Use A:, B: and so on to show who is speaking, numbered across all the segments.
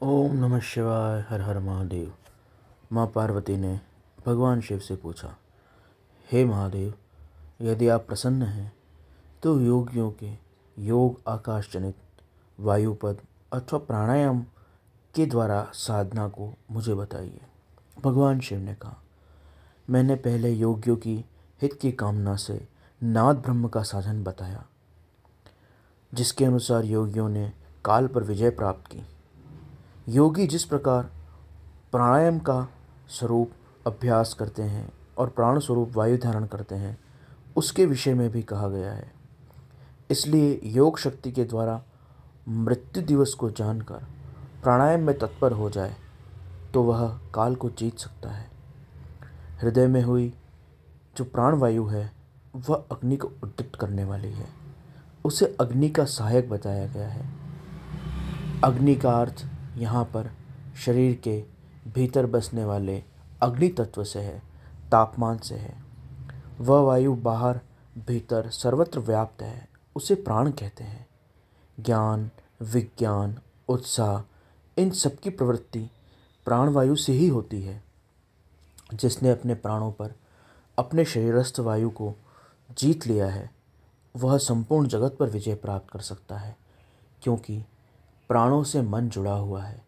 A: ओम नमः शिवाय। हर हर महादेव। माँ पार्वती ने भगवान शिव से पूछा, हे महादेव, यदि आप प्रसन्न हैं तो योगियों के योग आकाश जनित वायुपद अथवा प्राणायाम के द्वारा साधना को मुझे बताइए। भगवान शिव ने कहा, मैंने पहले योगियों की हित की कामना से नाद ब्रह्म का साधन बताया, जिसके अनुसार योगियों ने काल पर विजय प्राप्त की। योगी जिस प्रकार प्राणायाम का स्वरूप अभ्यास करते हैं और प्राण स्वरूप वायु धारण करते हैं, उसके विषय में भी कहा गया है। इसलिए योग शक्ति के द्वारा मृत्यु दिवस को जानकर प्राणायाम में तत्पर हो जाए तो वह काल को जीत सकता है। हृदय में हुई जो प्राणवायु है वह अग्नि को उद्दीप्त करने वाली है। उसे अग्नि का सहायक बताया गया है। अग्नि का अर्थ यहाँ पर शरीर के भीतर बसने वाले अग्नि तत्व से है, तापमान से है। वह वायु बाहर भीतर सर्वत्र व्याप्त है, उसे प्राण कहते हैं। ज्ञान, विज्ञान, उत्साह, इन सब की प्रवृत्ति प्राणवायु से ही होती है। जिसने अपने प्राणों पर अपने शरीरस्थ वायु को जीत लिया है वह संपूर्ण जगत पर विजय प्राप्त कर सकता है, क्योंकि प्राणों से मन जुड़ा हुआ है।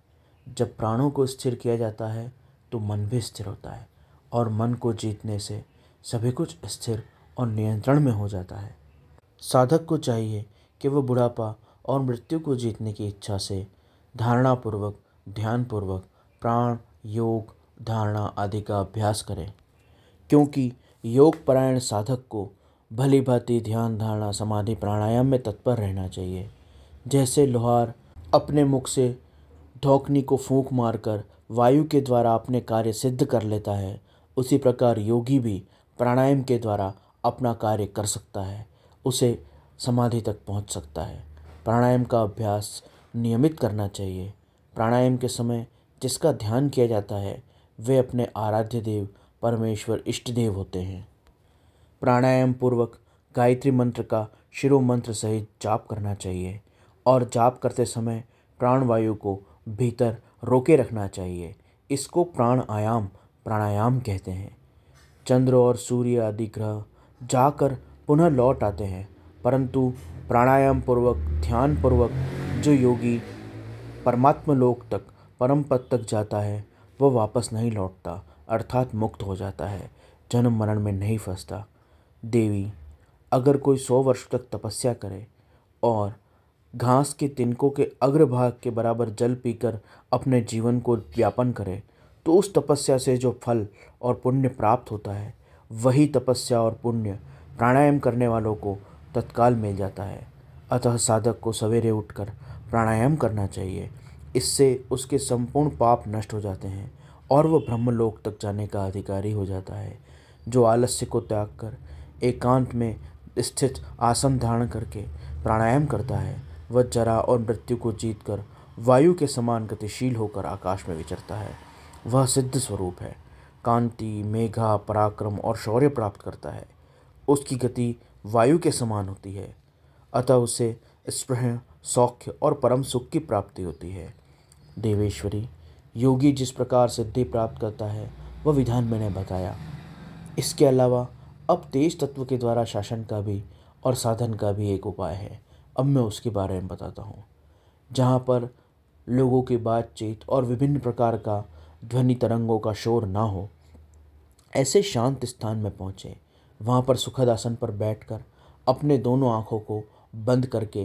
A: जब प्राणों को स्थिर किया जाता है तो मन भी स्थिर होता है, और मन को जीतने से सभी कुछ स्थिर और नियंत्रण में हो जाता है। साधक को चाहिए कि वह बुढ़ापा और मृत्यु को जीतने की इच्छा से धारणापूर्वक, ध्यानपूर्वक प्राण, योग, धारणा आदि का अभ्यास करे, क्योंकि योग परायण साधक को भली भांति ध्यान, धारणा, समाधि, प्राणायाम में तत्पर रहना चाहिए। जैसे लोहार अपने मुख से धौकनी को फूंक मारकर वायु के द्वारा अपने कार्य सिद्ध कर लेता है, उसी प्रकार योगी भी प्राणायाम के द्वारा अपना कार्य कर सकता है, उसे समाधि तक पहुंच सकता है। प्राणायाम का अभ्यास नियमित करना चाहिए। प्राणायाम के समय जिसका ध्यान किया जाता है वे अपने आराध्य देव परमेश्वर इष्ट देव होते हैं। प्राणायाम पूर्वक गायत्री मंत्र का शिरो मंत्र सहित जाप करना चाहिए, और जाप करते समय प्राणवायु को भीतर रोके रखना चाहिए। इसको प्राणायाम कहते हैं। चंद्र और सूर्य आदि ग्रह जाकर पुनः लौट आते हैं, परंतु प्राणायाम पूर्वक, ध्यान पूर्वक जो योगी परमात्मा लोक तक, परम पद तक जाता है वह वापस नहीं लौटता, अर्थात मुक्त हो जाता है, जन्म मरण में नहीं फंसता। देवी, अगर कोई 100 वर्ष तक तपस्या करे और घास के तिनकों के अग्रभाग के बराबर जल पीकर अपने जीवन को व्यापन करे तो उस तपस्या से जो फल और पुण्य प्राप्त होता है वही तपस्या और पुण्य प्राणायाम करने वालों को तत्काल मिल जाता है। अतः साधक को सवेरे उठकर प्राणायाम करना चाहिए। इससे उसके संपूर्ण पाप नष्ट हो जाते हैं और वह ब्रह्मलोक तक जाने का अधिकारी हो जाता है। जो आलस्य को त्याग कर एकांत में स्थित आसन धारण करके प्राणायाम करता है वह जरा और मृत्यु को जीतकर वायु के समान गतिशील होकर आकाश में विचरता है। वह सिद्ध स्वरूप है, कांति, मेघा, पराक्रम और शौर्य प्राप्त करता है। उसकी गति वायु के समान होती है, अतः उसे स्पृह, सौख्य और परम सुख की प्राप्ति होती है। देवेश्वरी, योगी जिस प्रकार सिद्धि प्राप्त करता है वह विधान मैंने बताया। इसके अलावा अब तेज तत्व के द्वारा शासन का भी और साधन का भी एक उपाय है। अब मैं उसके बारे में बताता हूँ। जहाँ पर लोगों की बातचीत और विभिन्न प्रकार का ध्वनि तरंगों का शोर ना हो, ऐसे शांत स्थान में पहुँचे। वहाँ पर सुखद आसन पर बैठकर अपने दोनों आँखों को बंद करके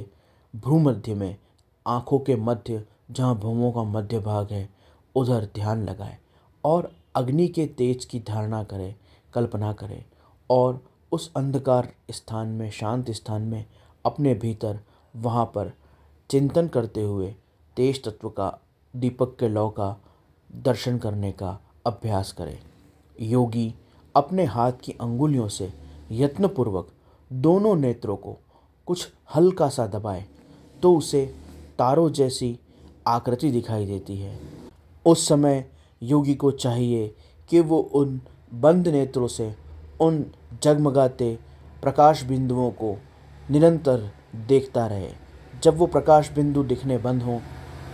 A: भ्रूमध्य में, आँखों के मध्य जहाँ भ्रूमों का मध्य भाग है उधर ध्यान लगाए और अग्नि के तेज की धारणा करें, कल्पना करें, और उस अंधकार स्थान में, शांत स्थान में अपने भीतर वहाँ पर चिंतन करते हुए तेज तत्व का, दीपक के लौ का दर्शन करने का अभ्यास करें। योगी अपने हाथ की अंगुलियों से यत्नपूर्वक दोनों नेत्रों को कुछ हल्का सा दबाए तो उसे तारों जैसी आकृति दिखाई देती है। उस समय योगी को चाहिए कि वो उन बंद नेत्रों से उन जगमगाते प्रकाश बिंदुओं को निरंतर देखता रहे। जब वो प्रकाश बिंदु दिखने बंद हों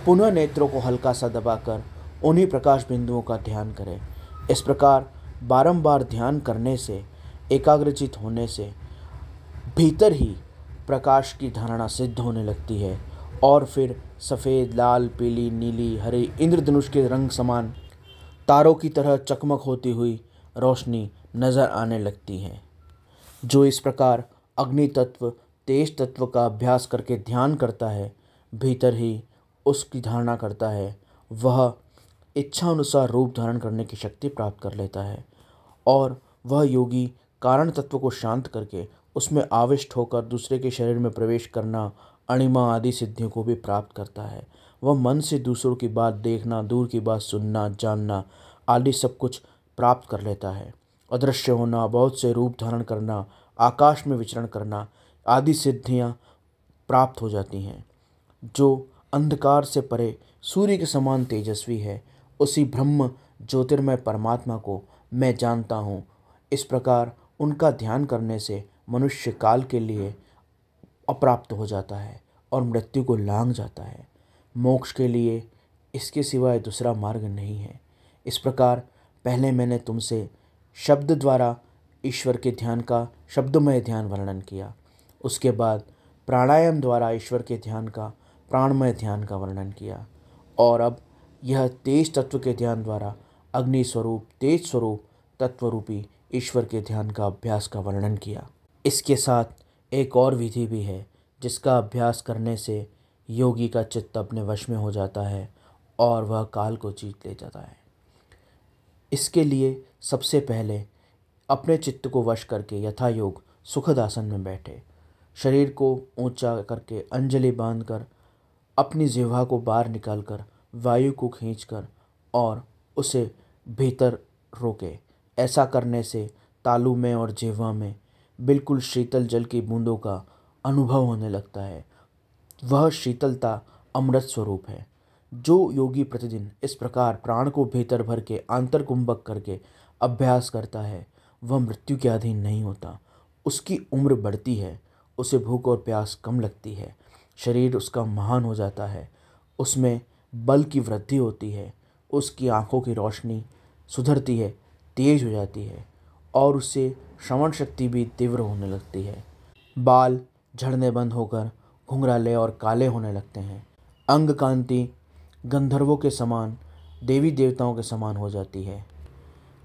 A: पुनः नेत्रों को हल्का सा दबाकर उन्हीं प्रकाश बिंदुओं का ध्यान करें। इस प्रकार बारंबार ध्यान करने से, एकाग्रचित होने से भीतर ही प्रकाश की धारणा सिद्ध होने लगती है और फिर सफ़ेद, लाल, पीली, नीली, हरी इंद्रधनुष के रंग समान तारों की तरह चकमक होती हुई रोशनी नज़र आने लगती है। जो इस प्रकार अग्नि तत्व, तेज तत्व का अभ्यास करके ध्यान करता है, भीतर ही उसकी धारणा करता है, वह इच्छा अनुसार रूप धारण करने की शक्ति प्राप्त कर लेता है और वह योगी कारण तत्व को शांत करके उसमें आविष्ट होकर दूसरे के शरीर में प्रवेश करना, अणिमा आदि सिद्धियों को भी प्राप्त करता है। वह मन से दूसरों की बात देखना, दूर की बात सुनना, जानना आदि सब कुछ प्राप्त कर लेता है। अदृश्य होना, बहुत से रूप धारण करना, आकाश में विचरण करना आदि सिद्धियां प्राप्त हो जाती हैं। जो अंधकार से परे सूर्य के समान तेजस्वी है, उसी ब्रह्म ज्योतिर्मय परमात्मा को मैं जानता हूँ। इस प्रकार उनका ध्यान करने से मनुष्य काल के लिए अप्राप्त हो जाता है और मृत्यु को लांघ जाता है। मोक्ष के लिए इसके सिवाय दूसरा मार्ग नहीं है। इस प्रकार पहले मैंने तुमसे शब्द द्वारा ईश्वर के ध्यान का शब्दमय ध्यान वर्णन किया। उसके बाद प्राणायाम द्वारा ईश्वर के ध्यान का प्राणमय ध्यान का वर्णन किया और अब यह तेज तत्व के ध्यान द्वारा अग्नि स्वरूप, तेज स्वरूप तत्वरूपी ईश्वर के ध्यान का अभ्यास का वर्णन किया। इसके साथ एक और विधि भी है जिसका अभ्यास करने से योगी का चित्त अपने वश में हो जाता है और वह काल को जीत ले जाता है। इसके लिए सबसे पहले अपने चित्त को वश करके यथा योग सुखद आसन में बैठे, शरीर को ऊंचा करके अंजलि बांधकर अपनी जिह्वा को बाहर निकालकर वायु को खींचकर और उसे भीतर रोके। ऐसा करने से तालू में और जिह्वा में बिल्कुल शीतल जल की बूंदों का अनुभव होने लगता है। वह शीतलता अमृत स्वरूप है। जो योगी प्रतिदिन इस प्रकार प्राण को भीतर भर के आंतरकुंभक करके अभ्यास करता है, वह मृत्यु के अधीन नहीं होता। उसकी उम्र बढ़ती है, उसे भूख और प्यास कम लगती है, शरीर उसका महान हो जाता है, उसमें बल की वृद्धि होती है, उसकी आँखों की रोशनी सुधरती है, तेज हो जाती है और उससे श्रवण शक्ति भी तीव्र होने लगती है। बाल झड़ने बंद होकर घुंघराले और काले होने लगते हैं। अंग कांति गंधर्वों के समान, देवी देवताओं के समान हो जाती है।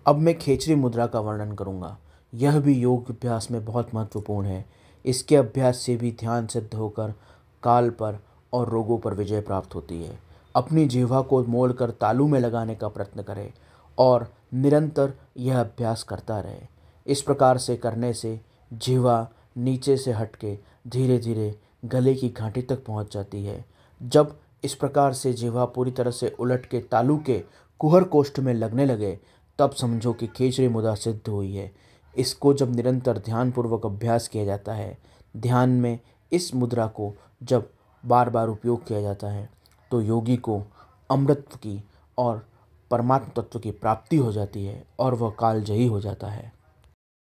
A: अब मैं खेचरी मुद्रा का वर्णन करूँगा। यह भी योग अभ्यास में बहुत महत्वपूर्ण है। इसके अभ्यास से भी ध्यान सिद्ध होकर काल पर और रोगों पर विजय प्राप्त होती है। अपनी जिह्वा को मोड़कर तालू में लगाने का प्रयत्न करें और निरंतर यह अभ्यास करता रहे। इस प्रकार से करने से जिह्वा नीचे से हटके धीरे धीरे गले की घाटी तक पहुंच जाती है। जब इस प्रकार से जिह्वा पूरी तरह से उलट के तालू के कुहर कोष्ठ में लगने लगे, तब समझो कि खेचरी मुद्रा सिद्ध हुई है। इसको जब निरंतर ध्यानपूर्वक अभ्यास किया जाता है, ध्यान में इस मुद्रा को जब बार बार उपयोग किया जाता है, तो योगी को अमृत की और परमात्म तत्व की प्राप्ति हो जाती है और वह कालजयी हो जाता है।